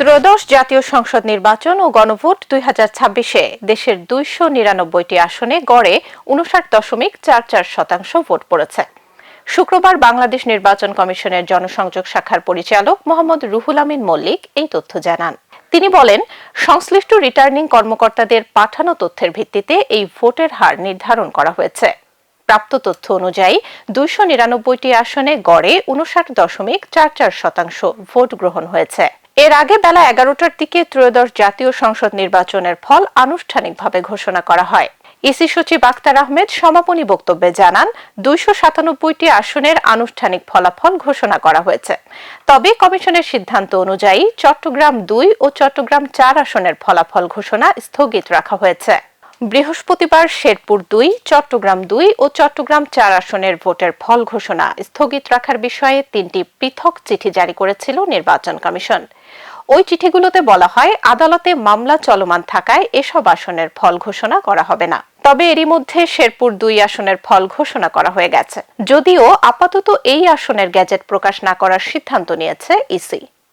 ত্রয়োদশ জাতীয় সংসদ নির্বাচন ও গণভোট 2026-এ দেশের 299টি আসনে গড়ে 59.44% ভোট পড়েছে। শুক্রবার বাংলাদেশ নির্বাচন কমিশনের জনসংযোগ শাখার পরিচালক মোহাম্মদ রুহুল আমিন মল্লিক এই তথ্য জানান। তিনি বলেন, সংশ্লিষ্ট রিটার্নিং কর্মকর্তাদের পাঠানো তথ্যের ভিত্তিতে এই ভোটের হার নির্ধারণ করা হয়েছে। প্রাপ্ত তথ্য অনুযায়ী 299টি আসনে গড়ে 59.44% ভোট গ্রহণ হয়েছে। এর আগে বেলা 11টার দিকে ত্রয়োদশ জাতীয় সংসদ নির্বাচনের ফল আনুষ্ঠানিকভাবে ঘোষণা করা হয়। ইসি সচিব আক্তার আহমেদ সমাপনী বক্তব্যে জানান, 297টি আসনের আনুষ্ঠানিক ফলাফল ঘোষণা করা হয়েছে। তবে কমিশনের সিদ্ধান্ত অনুযায়ী চট্টগ্রাম 2 ও চট্টগ্রাম 4 আসনের ফলাফল ঘোষণা স্থগিত রাখা হয়েছে। বৃহস্পতিবার শেরপুর 2, চট্টগ্রাম 2 ও চট্টগ্রাম 4 আসনের ভোটের ফল ঘোষণা স্থগিত রাখার বিষয়ে 3টি পৃথক চিঠি জারি করেছিল নির্বাচন কমিশন। ওই চিঠিগুলোতে বলা হয়, আদালতে মামলা চলমান থাকায় এসব আসনের ফল ঘোষণা করা হবে না। তবে এরই মধ্যে শেরপুর 2 আসনের ফল ঘোষণা করা হয়ে গেছে, যদিও আপাতত এই আসনের গেজেট প্রকাশ না করার সিদ্ধান্ত নিয়েছে ইসি।